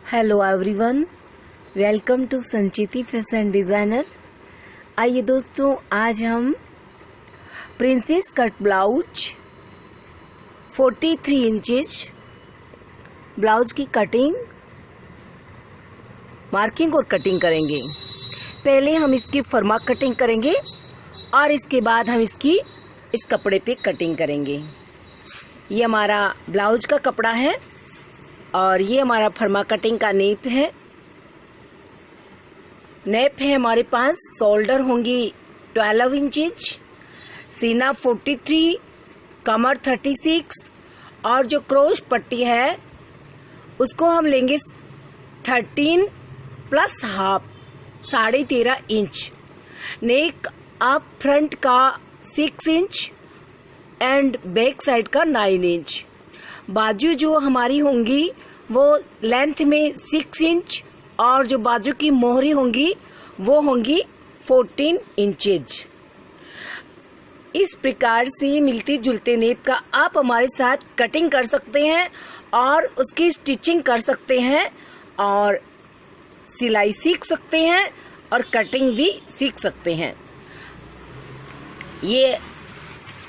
Hello everyone, welcome to Sanchiti fashion designer. आइए दोस्तों, आज हम princess cut blouse 43 inches blouse की कटिंग, मार्किंग और कटिंग करेंगे। पहले हम इसकी फर्मा कटिंग करेंगे और इसके बाद हम इसकी इस कपड़े पे कटिंग करेंगे। ये हमारा ब्लाउज का कपड़ा है और ये हमारा फर्मा कटिंग का नेप है। नेप है हमारे पास, शोल्डर होंगी 12 इंचेज, सीना 43, कमर 36 और जो क्रॉस पट्टी है उसको हम लेंगे 13 प्लस हाफ 13.5 इंच। नेक आप फ्रंट का 6 इंच एंड बैक साइड का 9 इंच। बाजू जो हमारी होंगी वो लेंथ में 6 इंच और जो बाजू की मोहरी होंगी वो होंगी 14 इंचेज। इस प्रकार से मिलते जुलते नेप का आप हमारे साथ कटिंग कर सकते हैं और उसकी स्टिचिंग कर सकते हैं और सिलाई सीख सकते हैं और कटिंग भी सीख सकते हैं। ये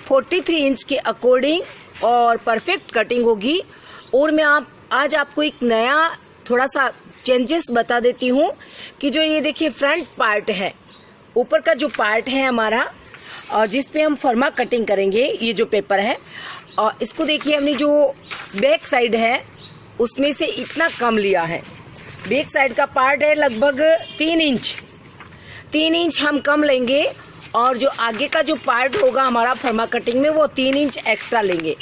43 इंच के अकॉर्डिंग और परफेक्ट कटिंग होगी। और मैं आज आपको एक नया थोड़ा सा चेंजेस बता देती हूँ कि जो ये देखिए फ्रंट पार्ट है, ऊपर का जो पार्ट है हमारा और जिस पे हम फर्मा कटिंग करेंगे, ये जो पेपर है, और इसको देखिए हमने जो बैक साइड है उसमें से इतना कम लिया है। बैक साइड का पार्ट है लगभग 3 इंच हम कम लेंगे और जो आगे का जो पार्ट होगा हमारा फर्मा कटिंग में वो 3 इंच एक्स्ट्रा लेंगे।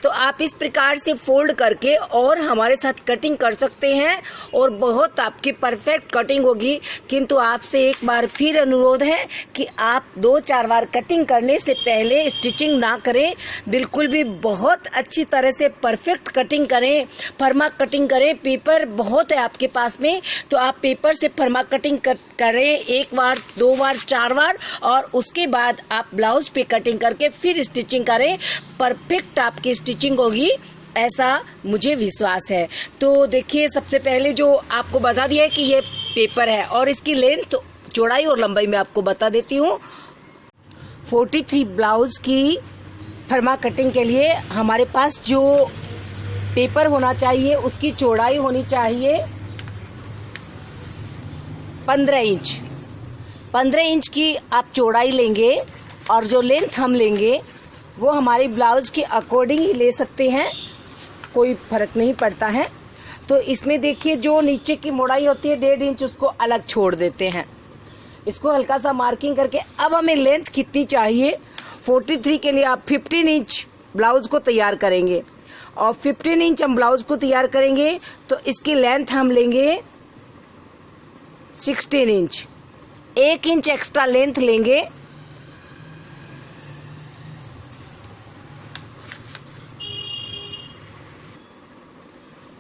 तो आप इस प्रकार से फोल्ड करके और हमारे साथ कटिंग कर सकते हैं और बहुत आपकी परफेक्ट कटिंग होगी। किंतु आपसे एक बार फिर अनुरोध है कि आप 2-4 बार कटिंग करने से पहले स्टिचिंग ना करें, बिल्कुल भी बहुत अच्छी तरह से परफेक्ट कटिंग करें, फर्मा कटिंग करें। पेपर बहुत है आपके पास में तो आप पेपर से फर्मा कटिंग करें 1 बार, 2 बार, 4 बार और उसके बाद आप ब्लाउज पे कटिंग करके फिर स्टिचिंग करें। परफेक्ट आपकी स्टिचिंग होगी, ऐसा मुझे विश्वास है। तो देखिए, सबसे पहले जो आपको बता दिया है कि ये पेपर है और इसकी लेंथ, चौड़ाई और लंबाई मैं आपको बता देती हूँ। 43 ब्लाउज की फर्मा कटिंग के लिए हमारे पास जो पेपर होना चाहिए उसकी चौड़ाई होनी चाहिए 15 इंच। 15 इंच की आप चौड़ाई लेंगे और जो लेंथ हम लेंगे वो हमारी ब्लाउज के अकॉर्डिंग ही ले सकते हैं, कोई फर्क नहीं पड़ता है। तो इसमें देखिए जो नीचे की मोड़ाई होती है 1.5 इंच, उसको अलग छोड़ देते हैं। इसको हल्का सा मार्किंग करके अब हमें लेंथ कितनी चाहिए, 43 के लिए आप 15 इंच ब्लाउज को तैयार करेंगे और 15 इंच हम ब्लाउज को तैयार करेंगे तो इसकी लेंथ हम लेंगे 16 इंच। 1 इंच एक्स्ट्रा लेंथ लेंगे।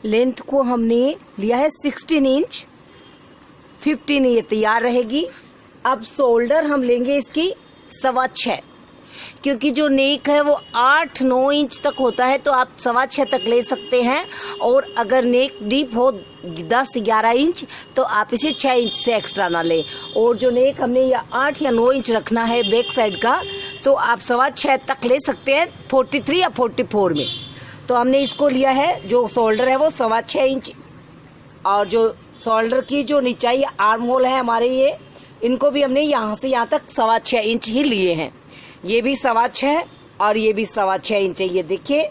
लेंथ को हमने लिया है 16 इंच, 15 ये तैयार रहेगी। अब शोल्डर हम लेंगे इसकी 6.25, क्योंकि जो नेक है वो 8-9 इंच तक होता है तो आप 6.25 तक ले सकते हैं। और अगर नेक डीप हो 10-11 इंच तो आप इसे 6 इंच से एक्स्ट्रा ना लें। और जो नेक हमने या 8 या 9 इंच रखना है बैक साइड का तो आप 6.25 तक ले सकते हैं 43 या 44 में। तो हमने इसको लिया है, जो शोल्डर है वो 6.25 इंच और जो शोल्डर की जो नीचाई आर्म होल है हमारे, ये इनको भी हमने यहाँ से यहाँ तक 6.25 इंच ही लिए हैं। ये भी 6.25 और ये भी 6.25 इंच है। ये देखिए,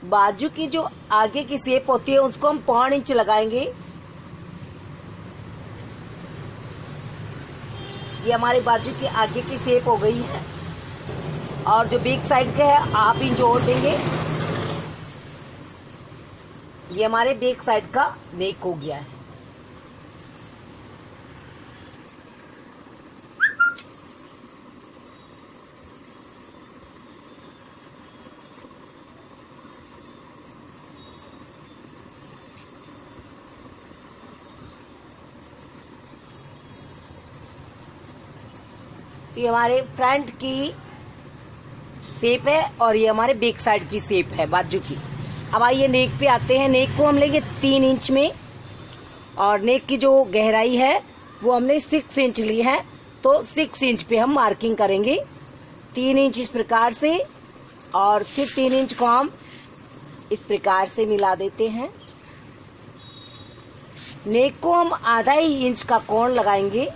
बाजू की जो आगे की शेप होती है उसको हम 5 इंच लगाएंगे। ये हमारे बाजू की आगे की शेप हो गई है और जो बैक साइड का है 1/2 इंच और देंगे। ये हमारे बैक साइड का नेक हो गया है। ये हमारे फ्रंट की शेप है और ये हमारे बैक साइड की शेप है बाजू की। अब आइए नेक पे आते हैं। नेक को हम लेंगे 3 इंच में, और नेक की जो गहराई है वो हमने 6 इंच ली है, तो 6 इंच पे हम मार्किंग करेंगे। 3 इंच इस प्रकार से, और फिर 3 इंच को हम इस प्रकार से मिला देते हैं। नेक को हम आधा ही इंच का कोण लगाएंगे,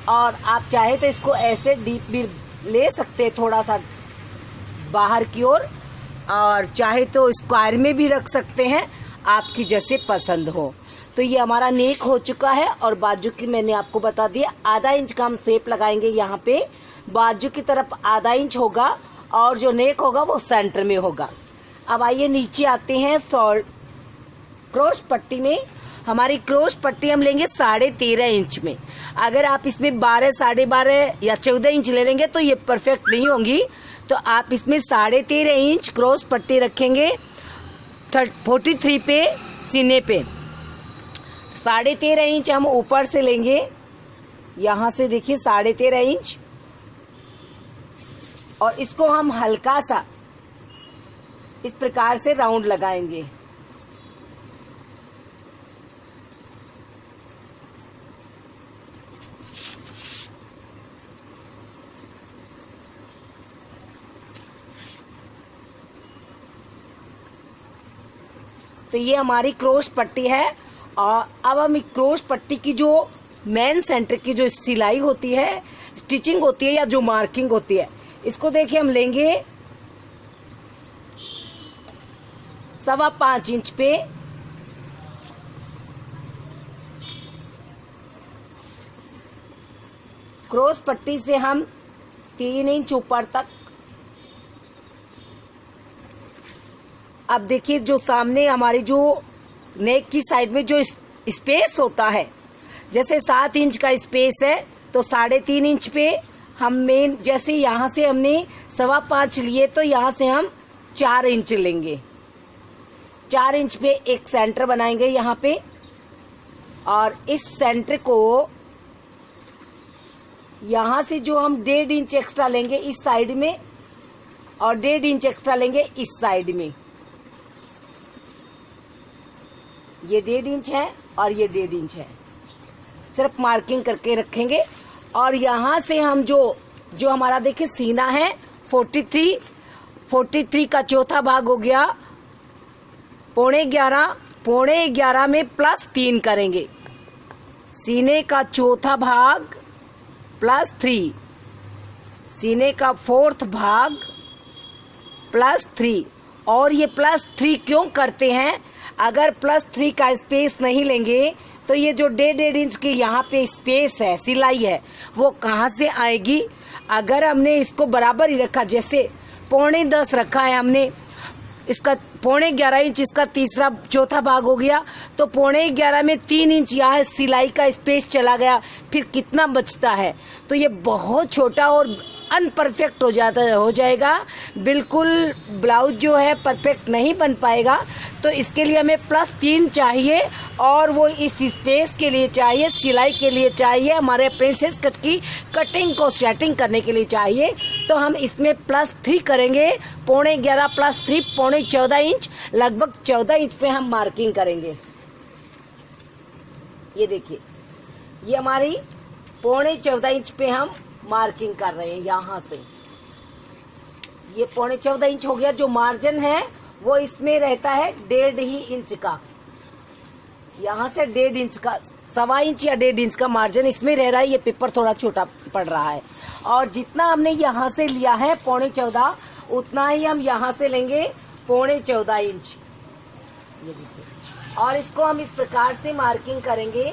और आप चाहे तो इसको ऐसे डीप भी ले सकते हैं, थोड़ा सा बाहर की ओर, और चाहे तो स्क्वायर में भी रख सकते हैं, आपकी जैसे पसंद हो। तो ये हमारा नेक हो चुका है, और बाजू की मैंने आपको बता दिया आधा इंच का हम शेप लगाएंगे। यहाँ पे बाजू की तरफ आधा इंच होगा, और जो नेक होगा वो सेंटर में होगा। अब आइए नीचे आते हैं। क्रॉस पट्टी में हमारी क्रॉस पट्टी हम लेंगे 13.5 इंच में। अगर आप इसमें 12, 12.5 या 14 इंच ले लेंगे तो ये परफेक्ट नहीं होंगी, तो आप इसमें 13.5 इंच क्रॉस पट्टी रखेंगे 43 पे सीने पे। 13.5 इंच हम ऊपर से लेंगे, यहाँ से देखिए 13.5 इंच, और इसको हम हल्का सा इस प्रकार से राउंड लगाएंगे। तो ये हमारी क्रॉस पट्टी है, और अब हम क्रॉस पट्टी की जो मेन सेंटर की जो सिलाई होती है, स्टिचिंग होती है, या जो मार्किंग होती है, इसको देखिए हम लेंगे 5.25 इंच पे। क्रॉस पट्टी से हम 3 इंच ऊपर तक। अब देखिए जो सामने हमारी जो नेक की साइड में जो स्पेस होता है, जैसे 7 इंच का स्पेस है, तो 3.5 इंच पे हम मेन, जैसे यहाँ से हमने 5.25 लिए, तो यहाँ से हम 4 इंच लेंगे। 4 इंच पे एक सेंटर बनाएंगे यहाँ पे, और इस सेंटर को यहाँ से जो हम 1.5 इंच एक्स्ट्रा लेंगे इस साइड में, और 1.5 इंच एक्स्ट्रा लेंगे इस साइड में। ये 1.5 इंच है और ये 1.5 इंच है, सिर्फ मार्किंग करके रखेंगे। और यहाँ से हम जो हमारा देखिए सीना है 43 का चौथा भाग हो गया 11.5, 11.5 में +3 करेंगे। सीने का चौथा भाग +3, सीने का 4th भाग +3। और ये +3 क्यों करते हैं? अगर +3 का स्पेस नहीं लेंगे तो ये जो 1.5 इंच की यहाँ पे स्पेस है, सिलाई है, वो कहाँ से आएगी? अगर हमने इसको बराबर ही रखा, जैसे 9.25 रखा है हमने, इसका 9.25 इंच इसका चौथा भाग हो गया, तो 9.25 में 3 इंच यहाँ सिलाई का स्पेस चला गया, फिर कितना बचता है? तो ये बहुत छोटा और अनपरफेक्ट हो जाएगा, बिल्कुल ब्लाउज जो है परफेक्ट नहीं बन पाएगा। तो इसके लिए हमें +3 चाहिए, और वो इस स्पेस के लिए चाहिए, सिलाई के लिए चाहिए, हमारे प्रिंसेस कट की कटिंग को सेटिंग करने के लिए चाहिए। तो हम इसमें +3 करेंगे, 9.25 +3 14.5 इंच, लगभग 14 इंच पे हम मार्किंग करेंगे। ये देखिए, ये हमारी 14.25 इंच पे हम मार्किंग कर रहे हैं। यहाँ से ये 14.25 इंच हो गया। जो मार्जिन है वो इसमें रहता है 1.5 इंच का, यहाँ से 1.5 इंच का, 1.25 इंच या 1.5 इंच का मार्जिन इसमें रह रहा है। ये पेपर थोड़ा छोटा पड़ रहा है, और जितना हमने यहाँ से लिया है 14.25, उतना ही हम यहाँ से लेंगे 14.25 इंच। ये देखिए, और इसको हम इस प्रकार से मार्किंग करेंगे।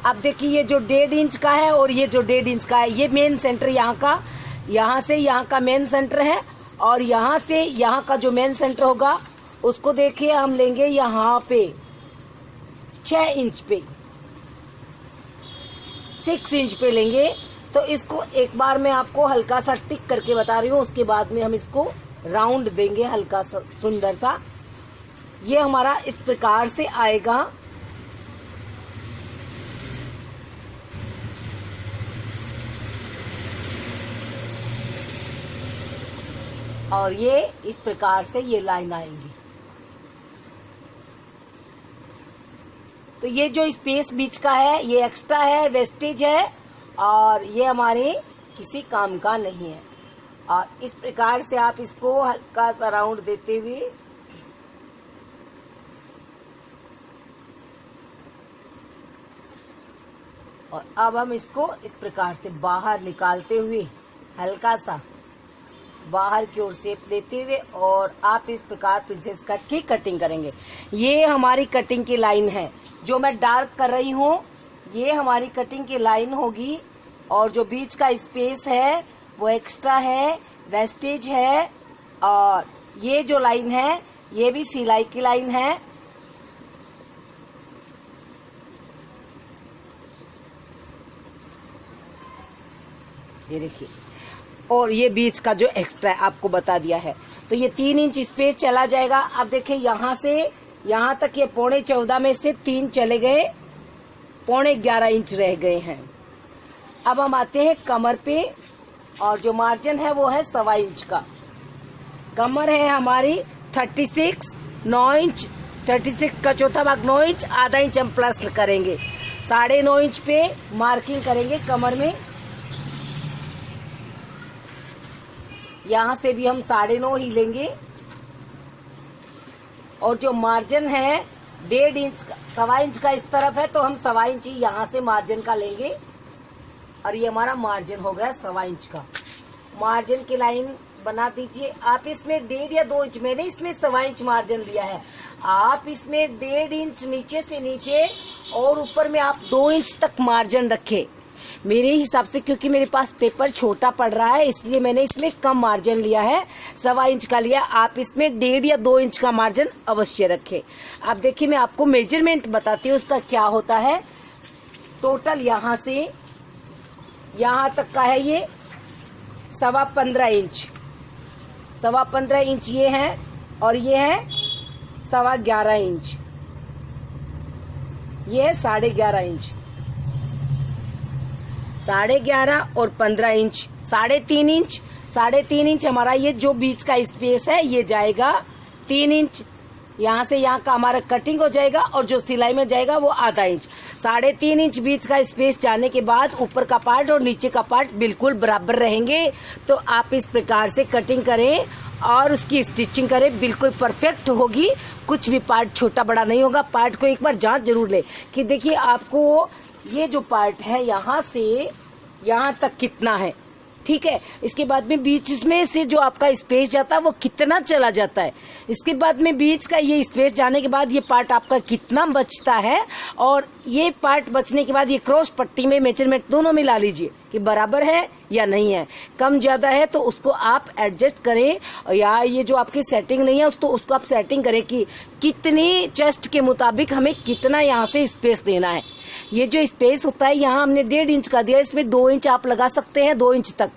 अब देखिए, ये जो 1.5 इंच का है और ये जो 1.5 इंच का है, ये मेन सेंटर यहाँ का, यहाँ से यहाँ का मेन सेंटर है, और यहाँ से यहाँ का जो मेन सेंटर होगा उसको देखिए हम लेंगे यहाँ पे 6 इंच पे, 6 इंच पे लेंगे। तो इसको एक बार मैं आपको हल्का सा टिक करके बता रही हूँ, उसके बाद में हम इसको राउंड देंगे हल्का सा सुंदर सा। ये हमारा इस प्रकार से आएगा। और ये इस प्रकार से ये लाइन आएंगी। तो ये जो स्पेस बीच का है ये एक्स्ट्रा है, वेस्टेज है, और ये हमारे किसी काम का नहीं है। और इस प्रकार से आप इसको हल्का सा राउंड देते हुए और अब हम इसको इस प्रकार से बाहर निकालते हुए हल्का सा बाहर की ओर शेप देते हुए और आप इस प्रकार प्रिंसेस कट की कटिंग करेंगे। ये हमारी कटिंग की लाइन है जो मैं डार्क कर रही हूँ, ये हमारी कटिंग की लाइन होगी। और जो बीच का स्पेस है वो एक्स्ट्रा है, वेस्टेज है, और ये जो लाइन है ये भी सिलाई की लाइन है। ये देखिए, और ये बीच का जो एक्स्ट्रा आपको बता दिया है। तो ये 3 इंच स्पेस चला जाएगा। अब देखिए यहाँ से यहाँ तक ये 14.25 में से 3 चले गए, 11.25 इंच रह गए हैं। अब हम आते हैं कमर पे, और जो मार्जिन है वो है 1.25 इंच का। कमर है हमारी 36, 9 इंच, 36 का चौथा भाग 9 इंच, आधा इंच हम प्लस करेंगे, 9.5 इंच पे मार्किंग करेंगे कमर में। यहाँ से भी हम 9.5 ही लेंगे। और जो मार्जिन है 1.5 इंच का, 1.25 इंच का इस तरफ है तो हम 1.25 इंच ही यहाँ से मार्जिन का लेंगे। और ये हमारा मार्जिन हो गया 1.25 इंच का। मार्जिन की लाइन बना दीजिए। आप इसमें 1.5 या 2 इंच, मैंने इसमें 1.25 इंच मार्जिन लिया है, आप इसमें 1.5 इंच नीचे से नीचे और ऊपर में आप 2 इंच तक मार्जिन रखें मेरे हिसाब से, क्योंकि मेरे पास पेपर छोटा पड़ रहा है इसलिए मैंने इसमें कम मार्जिन लिया है, 1.25 इंच का लिया। आप इसमें 1.5 या 2 इंच का मार्जिन अवश्य रखें। अब देखिए मैं आपको मेजरमेंट बताती हूँ उसका क्या होता है। टोटल यहाँ से यहाँ तक का है ये 15.25 इंच, 15.25 इंच ये है, और ये है 11.25 इंच, ये है 11.5 इंच। 11.5 और 15 इंच, 3.5 इंच, 3.5 इंच हमारा ये जो बीच का स्पेस है ये जाएगा 3 इंच। यहाँ से यहाँ का हमारा कटिंग हो जाएगा और जो सिलाई में जाएगा वो आधा इंच। 3.5 इंच बीच का स्पेस जाने के बाद ऊपर का पार्ट और नीचे का पार्ट बिल्कुल बराबर रहेंगे। तो आप इस प्रकार से कटिंग करें और उसकी स्टिचिंग करें, बिल्कुल परफेक्ट होगी। कुछ भी पार्ट छोटा बड़ा नहीं होगा। पार्ट को एक बार जांच जरूर ले कि देखिए आपको ये जो पार्ट है यहाँ से यहाँ तक कितना है, ठीक है। इसके बाद में बीच में से जो आपका स्पेस जाता है वो कितना चला जाता है। इसके बाद में बीच का ये स्पेस जाने के बाद ये पार्ट आपका कितना बचता है, और ये पार्ट बचने के बाद ये क्रॉस पट्टी में मेजरमेंट दोनों मिला लीजिए कि बराबर है या नहीं है। कम ज्यादा है तो उसको आप एडजस्ट करें, या ये जो आपकी सेटिंग नहीं है तो उसको आप सेटिंग करें कि कितनी चेस्ट के मुताबिक हमें कितना यहाँ से स्पेस देना है। ये जो स्पेस होता है यहाँ हमने 1.5 इंच का दिया, इसमें 2 इंच आप लगा सकते हैं, 2 इंच तक।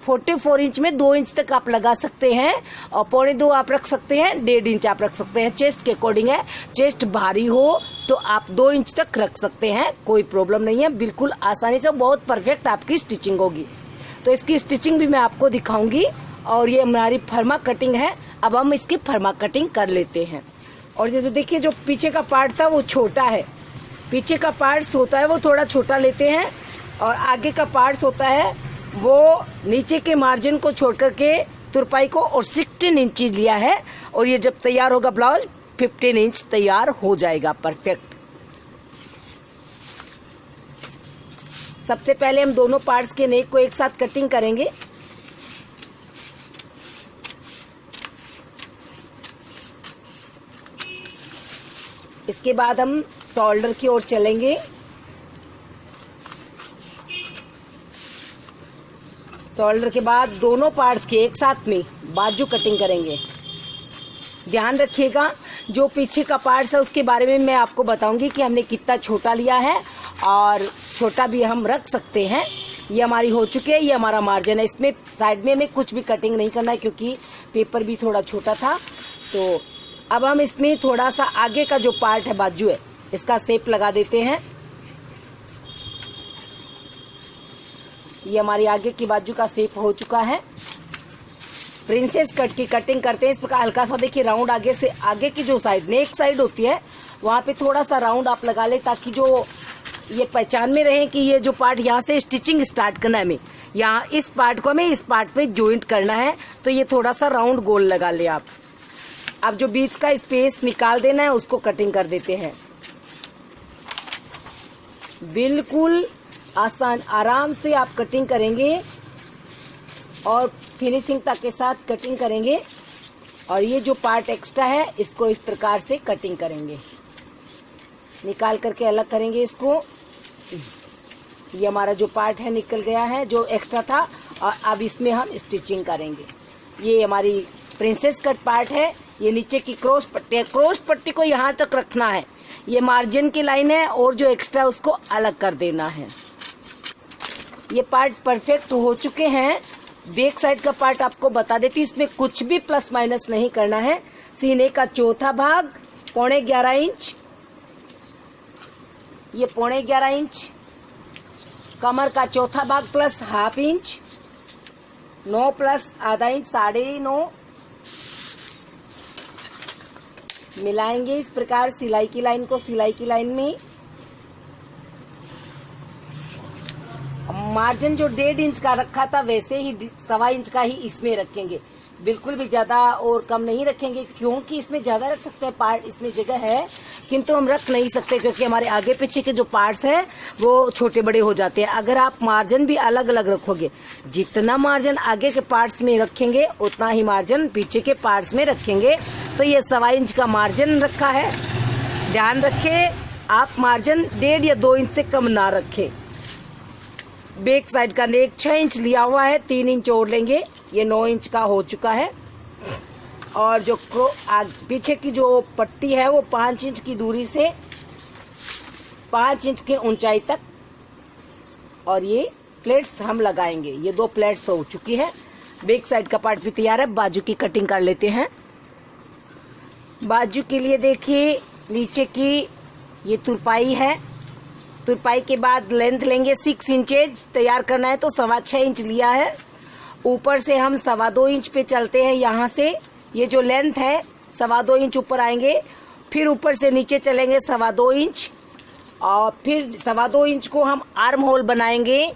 44 इंच में 2 इंच तक आप लगा सकते हैं, और 1.25 आप रख सकते हैं, 1.5 इंच आप रख सकते हैं। चेस्ट के अकॉर्डिंग है, चेस्ट भारी हो तो आप 2 इंच तक रख सकते हैं, कोई प्रॉब्लम नहीं है। बिल्कुल आसानी से बहुत परफेक्ट आपकी स्टिचिंग होगी। तो इसकी स्टिचिंग भी मैं आपको दिखाऊंगी। और ये हमारी फर्मा कटिंग है। अब हम इसकी फर्मा कटिंग कर लेते हैं। और जैसे देखिए जो पीछे का पार्ट था वो छोटा है, पीछे का पार्ट्स होता है वो थोड़ा छोटा लेते हैं, और आगे का पार्ट्स होता है वो नीचे के मार्जिन को छोड़ करके तुरपाई को और 16 इंच लिया है। और ये जब तैयार होगा ब्लाउज 15 इंच तैयार हो जाएगा परफेक्ट। सबसे पहले हम दोनों पार्ट्स के नेक को एक साथ कटिंग करेंगे। इसके बाद हम शोल्डर की ओर चलेंगे। शोल्डर के बाद दोनों पार्ट्स के एक साथ में बाजू कटिंग करेंगे। ध्यान रखिएगा जो पीछे का पार्ट्स है उसके बारे में मैं आपको बताऊंगी कि हमने कितना छोटा लिया है, और छोटा भी हम रख सकते हैं। ये हमारी हो चुकी है, ये हमारा मार्जिन है। इसमें साइड में हमें कुछ भी कटिंग नहीं करना है क्योंकि पेपर भी थोड़ा छोटा था। तो अब हम इसमें थोड़ा सा आगे का जो पार्ट है बाजू है इसका शेप लगा देते हैं। ये हमारी आगे की बाजू का शेप हो चुका है। प्रिंसेस कट की कटिंग करते हैं। इस प्रकार हल्का सा देखिए राउंड आगे से, आगे की जो साइड नेक साइड होती है वहाँ पे थोड़ा सा राउंड आप लगा ले, ताकि जो ये पहचान में रहे कि ये जो पार्ट यहाँ से स्टिचिंग स्टार्ट करना है, हमें यहाँ इस पार्ट को हमें इस पार्ट पे जॉइंट करना है, तो ये थोड़ा सा राउंड गोल लगा ले आप। अब जो बीच का स्पेस निकाल देना है उसको कटिंग कर देते हैं। बिल्कुल आसान आराम से आप कटिंग करेंगे और फिनिशिंग तक के साथ कटिंग करेंगे। और ये जो पार्ट एक्स्ट्रा है इसको इस प्रकार से कटिंग करेंगे, निकाल करके अलग करेंगे इसको। ये हमारा जो पार्ट है निकल गया है जो एक्स्ट्रा था, और अब इसमें हम स्टिचिंग करेंगे। ये हमारी प्रिंसेस कट पार्ट है। ये नीचे की क्रॉस पट्टी है, क्रॉस पट्टी को यहाँ तक रखना है। ये मार्जिन की लाइन है और जो एक्स्ट्रा उसको अलग कर देना है। ये पार्ट परफेक्ट हो चुके हैं। बैक साइड का पार्ट आपको बता देती हूँ, इसमें कुछ भी प्लस माइनस नहीं करना है। सीने का चौथा भाग 11.5 इंच, ये 11.5 इंच। कमर का चौथा भाग प्लस ½ इंच, 9 प्लस आधा इंच 9.5। मिलाएंगे इस प्रकार सिलाई की लाइन को सिलाई की लाइन में। मार्जिन जो 1.5 इंच का रखा था वैसे ही 1.25 इंच का ही इसमें रखेंगे, बिल्कुल भी ज्यादा और कम नहीं रखेंगे, क्योंकि इसमें ज्यादा रख सकते हैं पार्ट, इसमें जगह है, किंतु हम रख नहीं सकते क्योंकि हमारे आगे पीछे के जो पार्ट्स हैं वो छोटे बड़े हो जाते हैं। अगर आप मार्जिन भी अलग अलग रखोगे, जितना मार्जिन आगे के पार्ट्स में रखेंगे उतना ही मार्जिन पीछे के पार्ट्स में रखेंगे। तो ये 1.25 इंच का मार्जिन रखा है, ध्यान रखें आप मार्जिन 1.5 या 2 इंच से कम ना रखें। बैक साइड का नेक 6 इंच लिया हुआ है, 3 इंच और लेंगे, ये 9 इंच का हो चुका है। और जो पीछे की जो पट्टी है वो 5 इंच की दूरी से 5 इंच की ऊंचाई तक, और ये प्लेट्स हम लगाएंगे। ये 2 प्लेट्स हो चुकी है। बैक साइड का पार्ट भी तैयार है। बाजू की कटिंग कर लेते हैं। बाजू के लिए देखिए नीचे की ये तुरपाई है, तुरपाई के बाद लेंथ लेंगे 6 इंचेज, तैयार करना है तो 6.25 इंच लिया है। ऊपर से हम 2.25 इंच पे चलते हैं। यहाँ से ये जो लेंथ है 2.25 इंच ऊपर आएंगे, फिर ऊपर से नीचे चलेंगे 2.25 इंच, और फिर 2.25 इंच को हम आर्म होल बनाएंगे।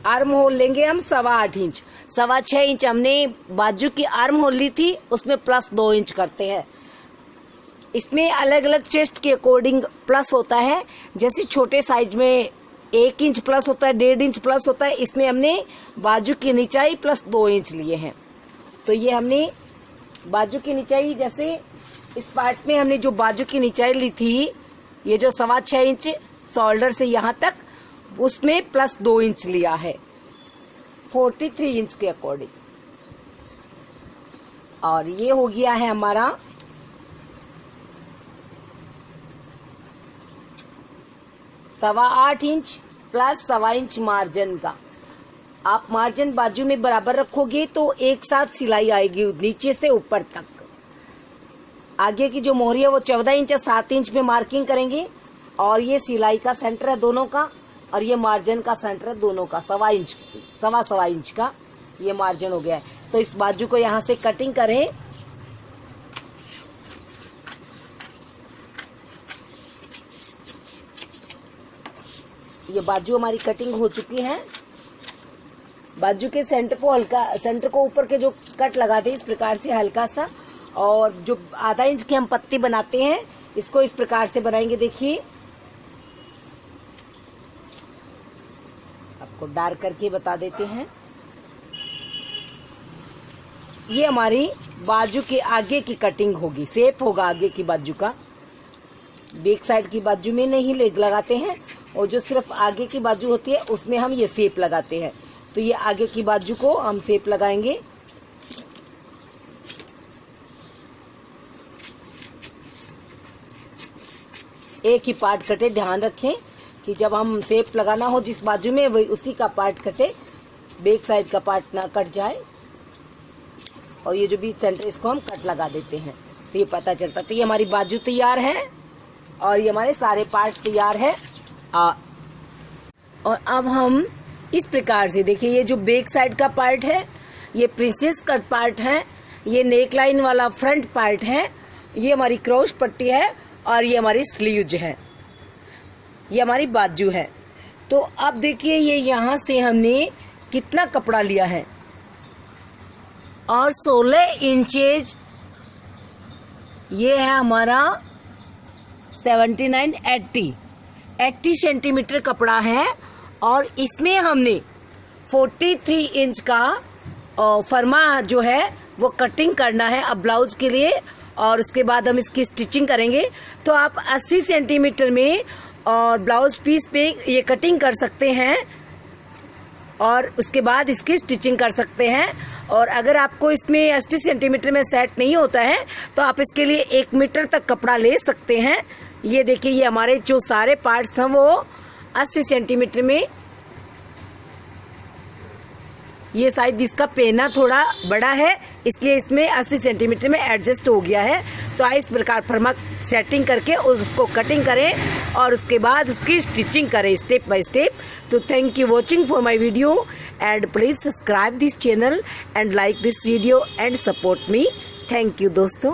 आर्म होल लेंगे हम 8.25 इंच, 6.25 इंच हमने बाजू की आर्म होल ली थी, उसमें प्लस 2 इंच करते हैं। इसमें अलग अलग चेस्ट के अकॉर्डिंग प्लस होता है, जैसे छोटे साइज में 1 इंच प्लस होता है, 1.5 इंच प्लस होता है। इसमें हमने बाजू की निचाई प्लस 2 इंच लिए हैं। तो ये हमने बाजू की निचाई, जैसे इस पार्ट में हमने जो बाजू की निचाई ली थी, ये जो 6.25 इंच शोल्डर से यहाँ तक, उसमें प्लस 2 इंच लिया है 43 इंच के अकॉर्डिंग। और ये हो गया है हमारा 8.25 इंच प्लस 1.25 इंच मार्जिन का। आप मार्जिन बाजू में बराबर रखोगे तो एक साथ सिलाई आएगी नीचे से ऊपर तक। आगे की जो मोहरी है वो 14 इंच या 7 इंच में मार्किंग करेंगे, और ये सिलाई का सेंटर है दोनों का, और ये मार्जिन का सेंटर है दोनों का 1.25 इंच का ये मार्जिन हो गया है। तो इस बाजू को यहाँ से कटिंग करें। ये बाजू हमारी कटिंग हो चुकी है। बाजू के सेंटर को ऊपर के जो कट लगाते हैं इस प्रकार से हल्का सा, और जो आधा इंच की हम पत्ती बनाते हैं इसको इस प्रकार से बनाएंगे। देखिए आपको डार्क करके बता देते हैं। ये हमारी बाजू के आगे की कटिंग होगी, शेप होगा आगे की बाजू का। बैक साइड की बाजू में नहीं लगाते हैं, और जो सिर्फ आगे की बाजू होती है उसमें हम ये शेप लगाते हैं। तो ये आगे की बाजू को हम शेप लगाएंगे। एक ही पार्ट कटे, ध्यान रखें कि जब हम शेप लगाना हो जिस बाजू में वही उसी का पार्ट कटे, बैक साइड का पार्ट ना कट जाए। और ये जो बीच सेंटर इसको हम कट लगा देते हैं तो ये पता चलता। तो ये हमारी बाजू तैयार है और ये हमारे सारे पार्ट तैयार है। और अब हम इस प्रकार से देखिए, ये जो बैक साइड का पार्ट है, ये प्रिंसेस कट पार्ट है, ये नेक लाइन वाला फ्रंट पार्ट है, ये हमारी क्रॉस पट्टी है और ये हमारी स्लीव्स है, ये हमारी बाजू है। तो अब देखिए ये यहाँ से हमने कितना कपड़ा लिया है, और 16 इंचेज ये है हमारा 80 सेंटीमीटर कपड़ा है, और इसमें हमने 43 इंच का फर्मा जो है वो कटिंग करना है अब ब्लाउज के लिए, और उसके बाद हम इसकी स्टिचिंग करेंगे। तो आप 80 सेंटीमीटर में और ब्लाउज पीस पे ये कटिंग कर सकते हैं, और उसके बाद इसकी स्टिचिंग कर सकते हैं। और अगर आपको इसमें 80 सेंटीमीटर में सेट नहीं होता है तो आप इसके लिए 1 मीटर तक कपड़ा ले सकते हैं। ये देखिए, ये हमारे जो सारे पार्ट्स हैं वो 80 सेंटीमीटर में, ये शायद इसका पेना थोड़ा बड़ा है इसलिए इसमें 80 सेंटीमीटर में एडजस्ट हो गया है। तो इस प्रकार फर्मा सेटिंग करके उसको कटिंग करें और उसके बाद उसकी स्टिचिंग करें स्टेप बाय स्टेप। तो thank you watching for my video, and please subscribe this channel and like this video and support me. Thank you दोस्तों।